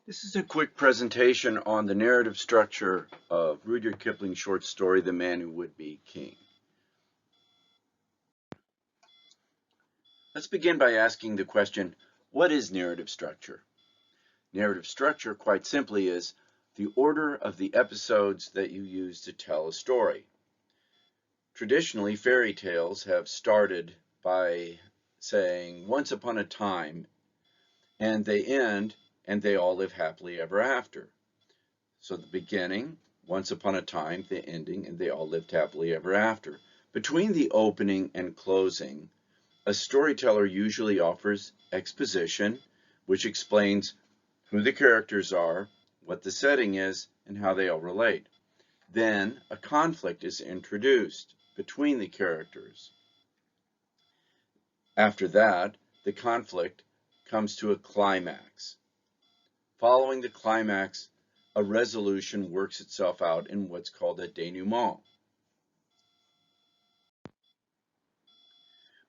This is a quick presentation on the narrative structure of Rudyard Kipling's short story, The Man Who Would Be King. Let's begin by asking the question, what is narrative structure? Narrative structure, quite simply, is the order of the episodes that you use to tell a story. Traditionally, fairy tales have started by saying, once upon a time, and they end, and they all live happily ever after. So the beginning, once upon a time, the ending, and they all lived happily ever after. Between the opening and closing, a storyteller usually offers exposition, which explains who the characters are, what the setting is, and how they all relate. Then a conflict is introduced between the characters. After that, the conflict comes to a climax. Following the climax, a resolution works itself out in what's called a denouement.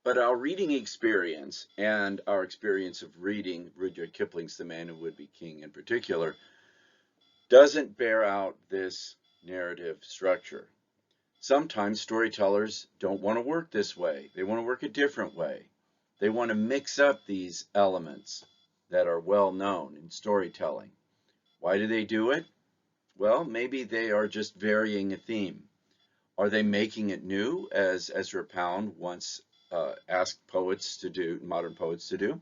But our reading experience and our experience of reading Rudyard Kipling's The Man Who Would Be King in particular doesn't bear out this narrative structure. Sometimes storytellers don't want to work this way. They want to work a different way. They want to mix up these elements that are well known in storytelling. Why do they do it? Well, maybe they are just varying a theme. Are they making it new, as Ezra Pound once asked poets to do, modern poets to do?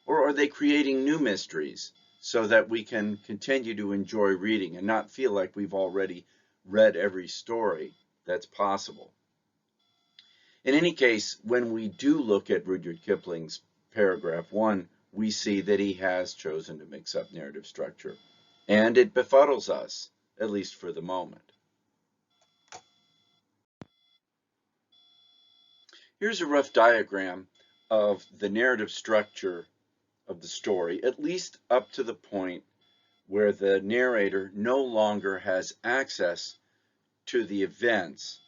Or are they creating new mysteries so that we can continue to enjoy reading and not feel like we've already read every story that's possible? In any case, when we do look at Rudyard Kipling's paragraph 1, we see that he has chosen to mix up narrative structure, and it befuddles us, at least for the moment. Here's a rough diagram of the narrative structure of the story, at least up to the point where the narrator no longer has access to the events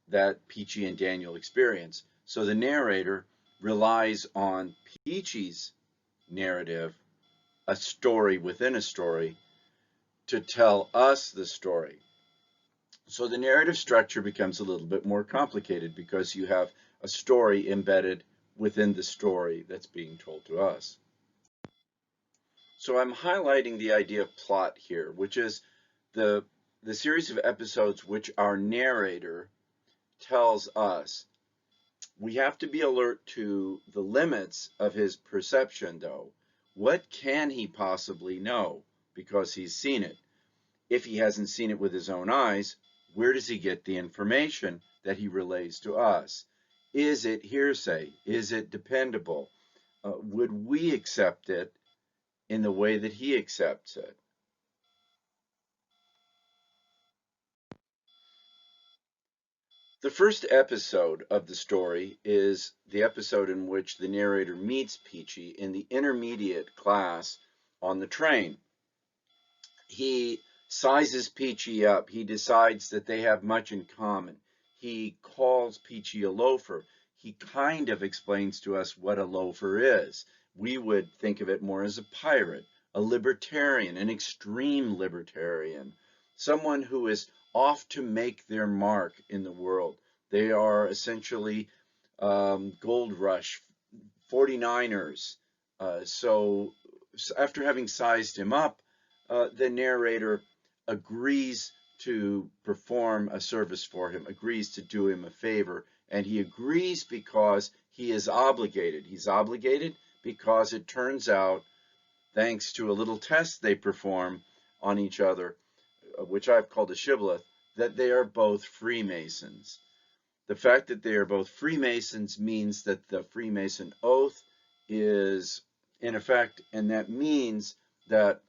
that Peachy and Daniel experience. So the narrator relies on Peachy's narrative, a story within a story, to tell us the story. So the narrative structure becomes a little bit more complicated because you have a story embedded within the story that's being told to us. So I'm highlighting the idea of plot here, which is the series of episodes which our narrator tells us. We have to be alert to the limits of his perception, though. What can he possibly know because he's seen it? If he hasn't seen it with his own eyes, where does he get the information that he relays to us? Is it hearsay? Is it dependable? Would we accept it in the way that he accepts it? The first episode of the story is the episode in which the narrator meets Peachy in the intermediate class on the train. He sizes Peachy up. He decides that they have much in common. He calls Peachy a loafer. He kind of explains to us what a loafer is. We would think of it more as a pirate, a libertarian, an extreme libertarian, someone who is off to make their mark in the world. They are essentially gold rush 49ers. So after having sized him up, the narrator agrees to perform a service for him, agrees to do him a favor, and he agrees because he is obligated. He's obligated because it turns out, thanks to a little test they perform on each other, which I've called a shibboleth, that they are both Freemasons. The fact that they are both Freemasons means that the Freemason oath is in effect, and that means that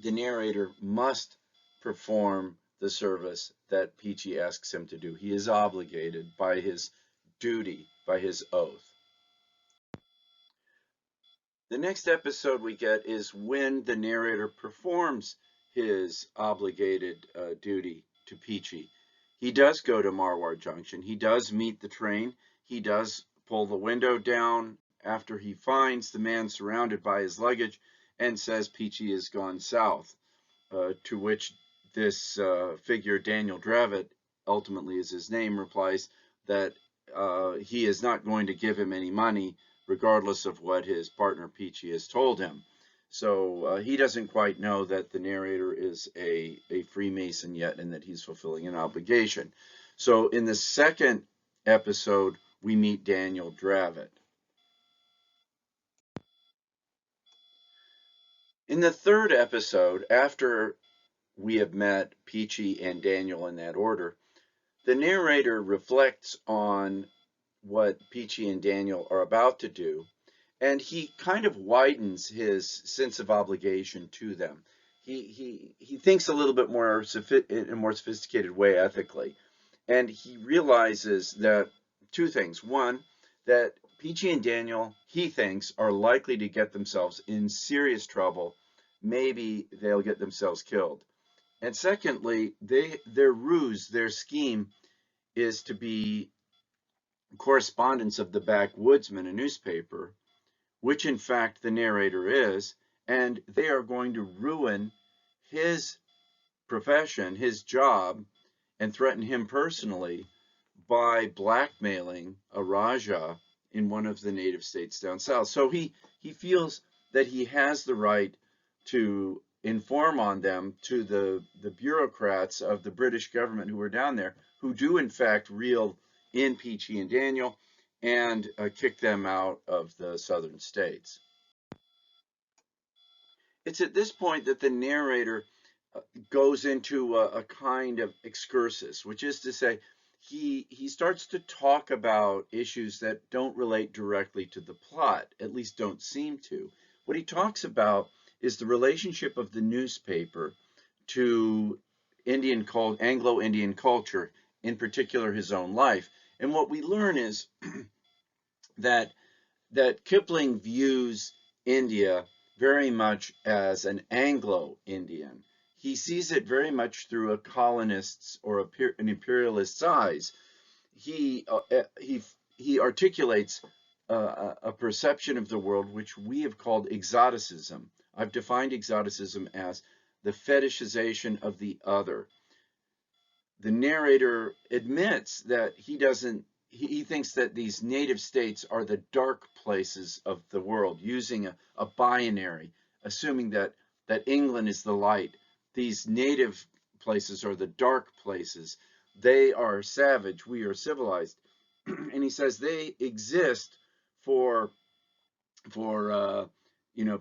the narrator must perform the service that Peachy asks him to do. He is obligated by his duty, by his oath. The next episode we get is when the narrator performs his obligated duty to Peachy. He does go to Marwar Junction. He does meet the train. He does pull the window down after he finds the man surrounded by his luggage, and says Peachy has gone south, to which this figure, Daniel Dravit, ultimately is his name, replies that he is not going to give him any money, regardless of what his partner Peachy has told him. So he doesn't quite know that the narrator is a Freemason yet, and that he's fulfilling an obligation. So in the second episode, we meet Daniel Dravit. In the third episode, after we have met Peachy and Daniel in that order, the narrator reflects on what Peachy and Daniel are about to do, and he kind of widens his sense of obligation to them. He thinks a little bit more in a more sophisticated way ethically, and he realizes that two things. One, that Peachy and Daniel, he thinks, are likely to get themselves in serious trouble. Maybe they'll get themselves killed. And secondly, their ruse, their scheme, is to be correspondents of the Backwoodsman, a newspaper, which in fact the narrator is, and they are going to ruin his profession, his job, and threaten him personally by blackmailing a Raja in one of the native states down south. So he feels that he has the right to inform on them to the bureaucrats of the British government who are down there, who do in fact reel in Peachy and Daniel and kick them out of the southern states. It's at this point that the narrator goes into a kind of excursus, which is to say, he starts to talk about issues that don't relate directly to the plot, at least don't seem to. What he talks about is the relationship of the newspaper to Anglo-Indian culture, in particular his own life. And what we learn is that Kipling views India very much as an Anglo-Indian. He sees it very much through a colonist's or an imperialist's eyes. He articulates a perception of the world which we have called exoticism. I've defined exoticism as the fetishization of the other. The narrator admits that he thinks that these native states are the dark places of the world, using a binary, assuming that England is the light. These native places are the dark places. They are savage, we are civilized. And he says they exist for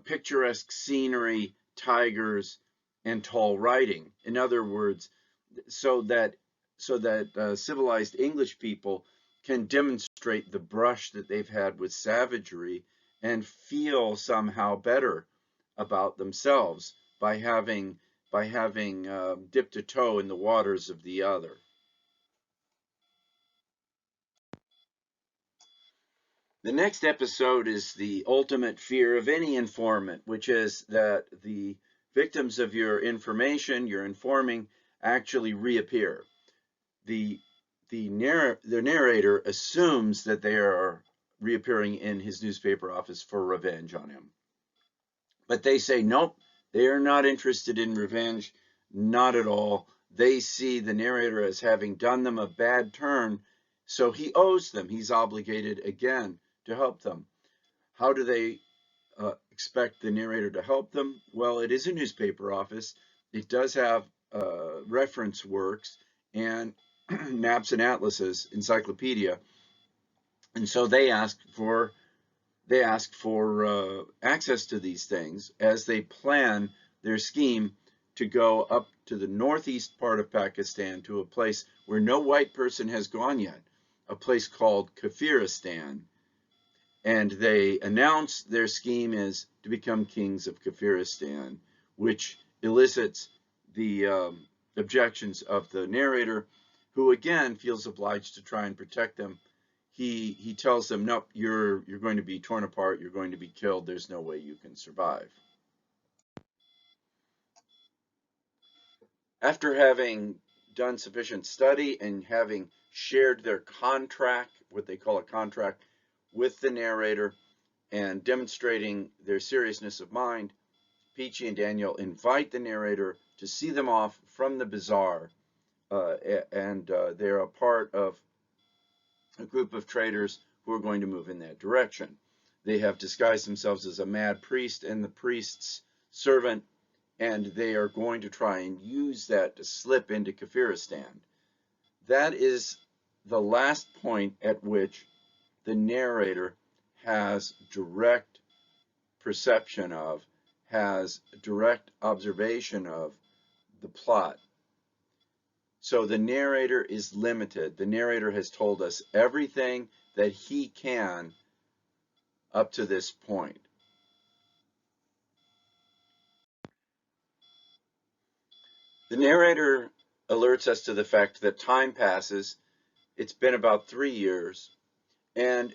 picturesque scenery, tigers, and tall writing. In other words, so that civilized English people can demonstrate the brush that they've had with savagery and feel somehow better about themselves by having dipped a toe in the waters of the other. The next episode is the ultimate fear of any informant, which is that the victims of your information, your informing, actually reappear. The narrator assumes that they are reappearing in his newspaper office for revenge on him. But they say, nope, they are not interested in revenge, not at all. They see the narrator as having done them a bad turn, so he owes them. He's obligated again to help them. How do they expect the narrator to help them? Well, it is a newspaper office. It does have reference works and maps and atlases, encyclopedia, and so they ask for access to these things as they plan their scheme to go up to the northeast part of Pakistan to a place where no white person has gone yet, a place called Kafiristan. And they announce their scheme is to become kings of Kafiristan, which elicits the objections of the narrator, who again feels obliged to try and protect them. He tells them, nope, you're going to be torn apart, you're going to be killed, there's no way you can survive. After having done sufficient study and having shared their contract, what they call a contract, with the narrator, and demonstrating their seriousness of mind, Peachy and Daniel invite the narrator to see them off from the bazaar, and they're a part of a group of traders who are going to move in that direction. They have disguised themselves as a mad priest and the priest's servant, and they are going to try and use that to slip into Kafiristan. That is the last point at which the narrator has direct perception of, has direct observation of the plot. So the narrator is limited. The narrator has told us everything that he can up to this point. The narrator alerts us to the fact that time passes. It's been about 3 years, and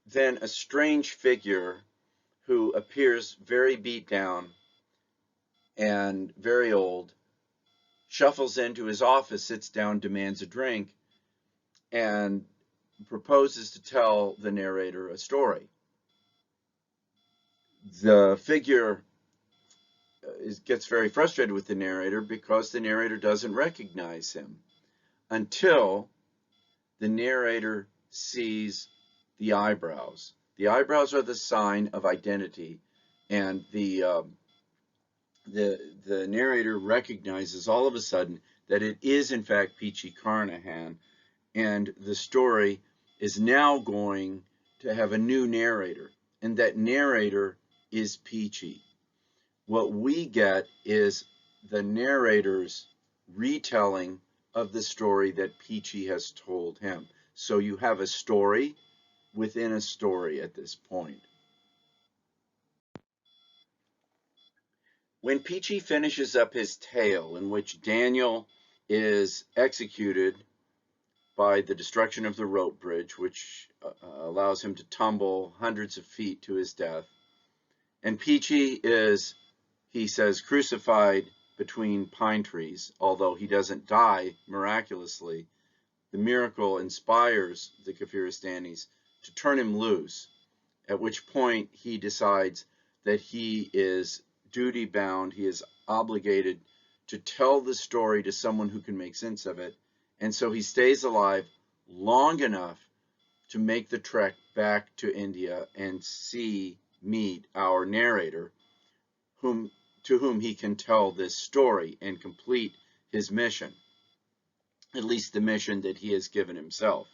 then a strange figure who appears very beat down and very old shuffles into his office, sits down, demands a drink, and proposes to tell the narrator a story. The figure gets very frustrated with the narrator because the narrator doesn't recognize him until the narrator sees the eyebrows. The eyebrows are the sign of identity, and the narrator recognizes all of a sudden that it is in fact Peachy Carnahan, and the story is now going to have a new narrator, and that narrator is Peachy. What we get is the narrator's retelling of the story that Peachy has told him. So you have a story within a story at this point. When Peachy finishes up his tale, in which Daniel is executed by the destruction of the rope bridge, which allows him to tumble hundreds of feet to his death, and Peachy is, he says, crucified between pine trees, although he doesn't die miraculously. The miracle inspires the Kafiristanis to turn him loose, at which point he decides that he is duty bound, he is obligated to tell the story to someone who can make sense of it, and so he stays alive long enough to make the trek back to India and meet our narrator, to whom he can tell this story and complete his mission, at least the mission that he has given himself.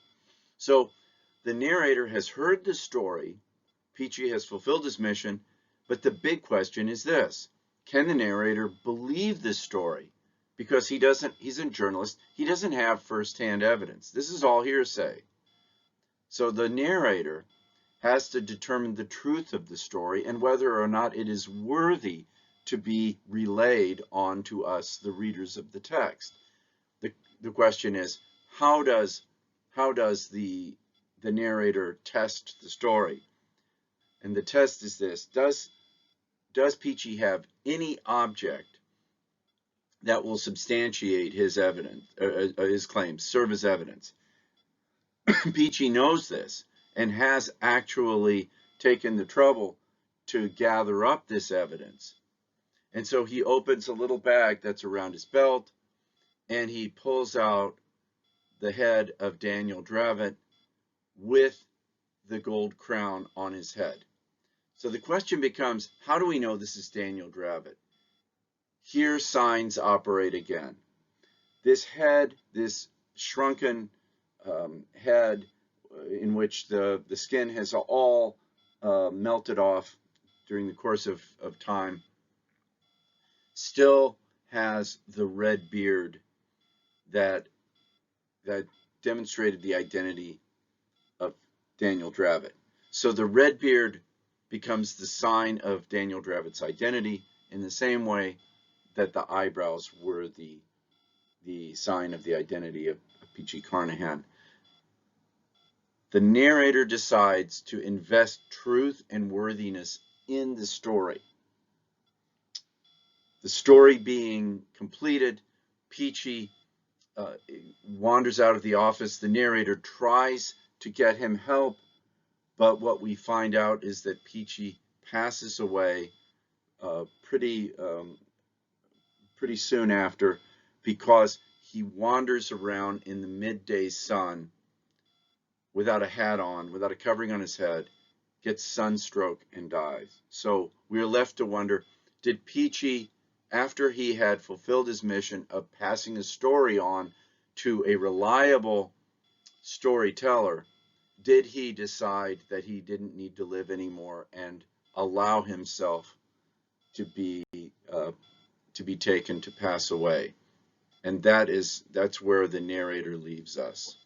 So the narrator has heard the story, Peachy has fulfilled his mission, but the big question is this: can the narrator believe this story? Because he's a journalist, he doesn't have firsthand evidence. This is all hearsay. So the narrator has to determine the truth of the story and whether or not it is worthy to be relayed on to us, the readers of the text. The question is, how does the narrator test the story? And the test is this: does Peachy have any object that will substantiate his evidence, his claims, serve as evidence? Peachy knows this and has actually taken the trouble to gather up this evidence. And so he opens a little bag that's around his belt, and he pulls out the head of Daniel Dravot with the gold crown on his head. So the question becomes, how do we know this is Daniel Dravot? Here signs operate again. This head, this shrunken head in which the skin has all melted off during the course of time, still has the red beard that demonstrated the identity of Daniel Dravot. So the red beard becomes the sign of Daniel Dravot's identity in the same way that the eyebrows were the sign of the identity of Peachy Carnahan. The narrator decides to invest truth and worthiness in the story. The story being completed, Peachy wanders out of the office. The narrator tries to get him help, but what we find out is that Peachy passes away pretty soon after, because he wanders around in the midday sun without a hat on, without a covering on his head, gets sunstroke and dies. So we are left to wonder, did Peachy, after he had fulfilled his mission of passing his story on to a reliable storyteller, did he decide that he didn't need to live anymore and allow himself to be taken to pass away? And that's where the narrator leaves us.